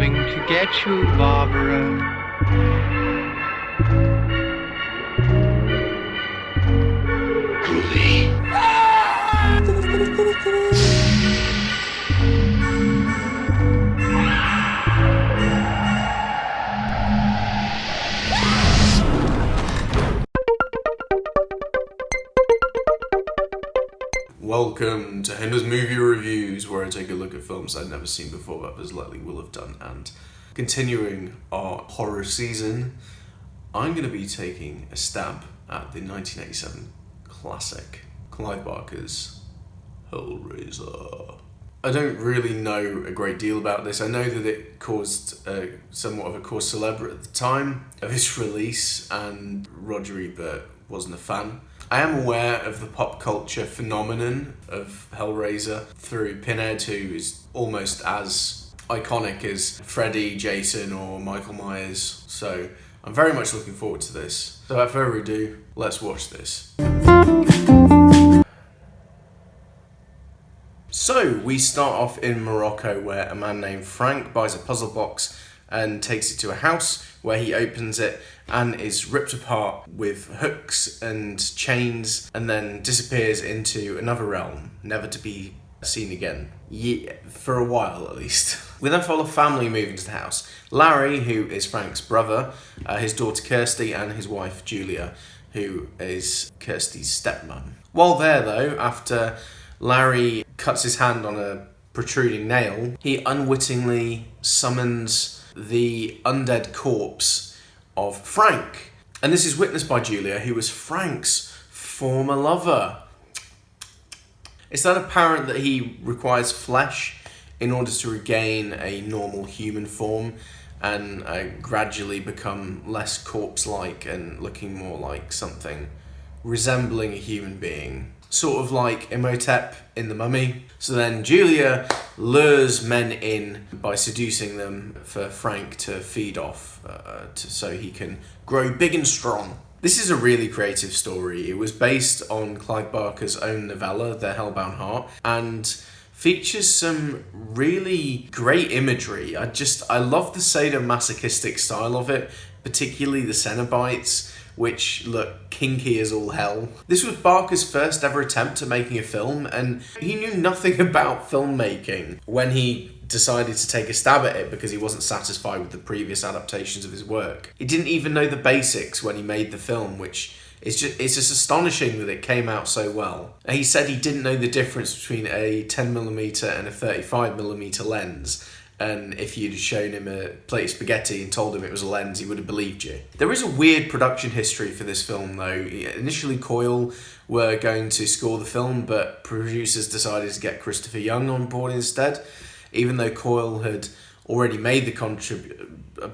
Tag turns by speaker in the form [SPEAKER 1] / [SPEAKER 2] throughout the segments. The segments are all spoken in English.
[SPEAKER 1] coming to get you, Barbara.
[SPEAKER 2] Welcome to Hender's Movie Reviews, where I take a look at films I've never seen before but others likely will have done. And continuing our horror season, I'm going to be taking a stab at the 1987 classic, Clive Barker's Hellraiser. I don't really know a great deal about this. I know that it caused somewhat of a cause célèbre at the time of its release, and Roger Ebert wasn't a fan. I am aware of the pop culture phenomenon of Hellraiser through Pinhead, who is almost as iconic as Freddy, Jason, or Michael Myers. So I'm very much looking forward to this. So without further ado, let's watch this. So we start off in Morocco, where a man named Frank buys a puzzle box and takes it to a house, where he opens it and is ripped apart with hooks and chains, and then disappears into another realm, never to be seen again. Yeah, for a while at least. We then follow a family moving to the house. Larry, who is Frank's brother, his daughter Kirsty, and his wife Julia, who is Kirsty's stepmom. While there though, after Larry cuts his hand on a protruding nail, he unwittingly summons the undead corpse of Frank. And this is witnessed by Julia, who was Frank's former lover. It's then apparent that he requires flesh in order to regain a normal human form and gradually become less corpse-like and looking more like something resembling a human being. Sort of like Imhotep in The Mummy. So then Julia lures men in by seducing them for Frank to feed off, so he can grow big and strong. This is a really creative story. It was based on Clive Barker's own novella, The Hellbound Heart, and features some really great imagery. I love the sadomasochistic style of it, particularly the Cenobites, which look kinky as all hell. This was Barker's first ever attempt at making a film, and he knew nothing about filmmaking when he decided to take a stab at it because he wasn't satisfied with the previous adaptations of his work. He didn't even know the basics when he made the film, which it's just astonishing that it came out so well. And he said he didn't know the difference between a 10mm and a 35mm lens. And if you'd shown him a plate of spaghetti and told him it was a lens, he would have believed you. There is a weird production history for this film, though. Initially, Coyle were going to score the film, but producers decided to get Christopher Young on board instead, even though Coyle had already made the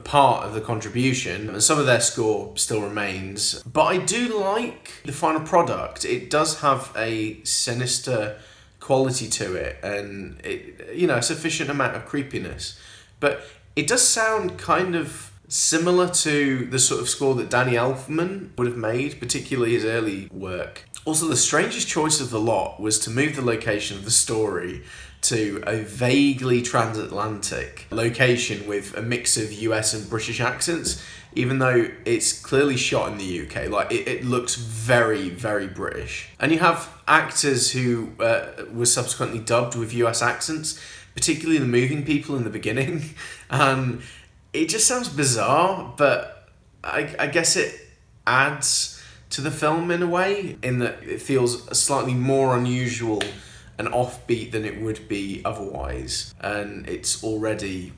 [SPEAKER 2] part of the contribution, and some of their score still remains. But I do like the final product. It does have a sinister quality to it, and a sufficient amount of creepiness, but it does sound kind of similar to the sort of score that Danny Elfman would have made, particularly his early work. Also, the strangest choice of the lot was to move the location of the story to a vaguely transatlantic location with a mix of US and British accents, even though it's clearly shot in the UK. Like, it looks very, very British. And you have actors who were subsequently dubbed with US accents, particularly the moving people in the beginning. And it just sounds bizarre, but I guess it adds to the film in a way, in that it feels slightly more unusual and offbeat than it would be otherwise. And it's already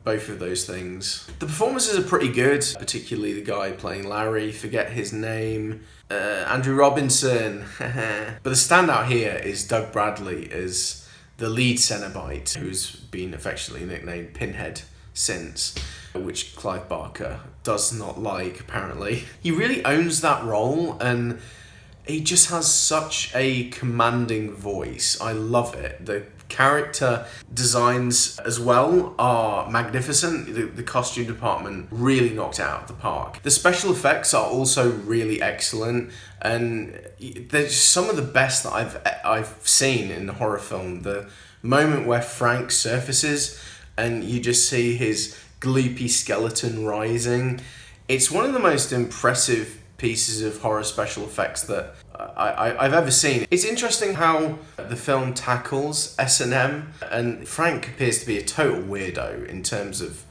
[SPEAKER 2] both of those things. The performances are pretty good, particularly the guy playing Larry, forget his name, Andrew Robinson. But the standout here is Doug Bradley as the lead Cenobite, who's been affectionately nicknamed Pinhead since, which Clive Barker does not like, apparently. He really owns that role, and he just has such a commanding voice. I love it. The character designs as well are magnificent. The costume department really knocked it out of the park. The special effects are also really excellent, and they're just some of the best that I've seen in a horror film. The moment where Frank surfaces and you just see his gloopy skeleton rising. It's one of the most impressive pieces of horror special effects that I've ever seen. It's interesting how the film tackles S&M, and Frank appears to be a total weirdo in terms of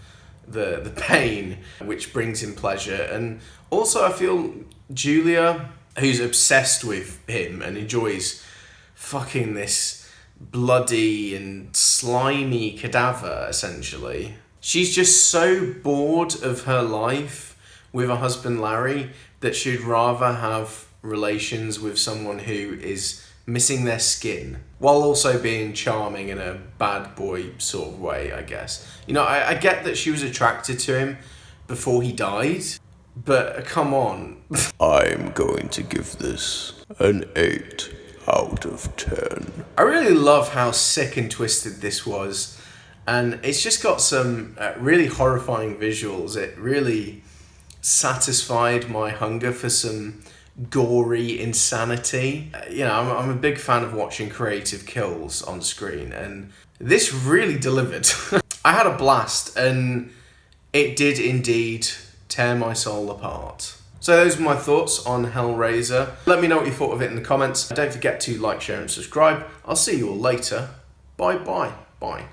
[SPEAKER 2] the pain, which brings him pleasure. And also I feel Julia, who's obsessed with him and enjoys fucking this bloody and slimy cadaver, essentially. She's just so bored of her life with her husband Larry that she'd rather have relations with someone who is missing their skin, while also being charming in a bad boy sort of way, I guess. You know, I get that she was attracted to him before he died, but come on.
[SPEAKER 3] I'm going to give this an 8 out of 10.
[SPEAKER 2] I really love how sick and twisted this was, and it's just got some really horrifying visuals. It really satisfied my hunger for some gory insanity. You know, I'm a big fan of watching creative kills on screen, and this really delivered. I had a blast, and it did indeed tear my soul apart. So those are my thoughts on Hellraiser. Let me know what you thought of it in the comments. Don't forget to like, share and subscribe. I'll see you all later. Bye bye. Bye.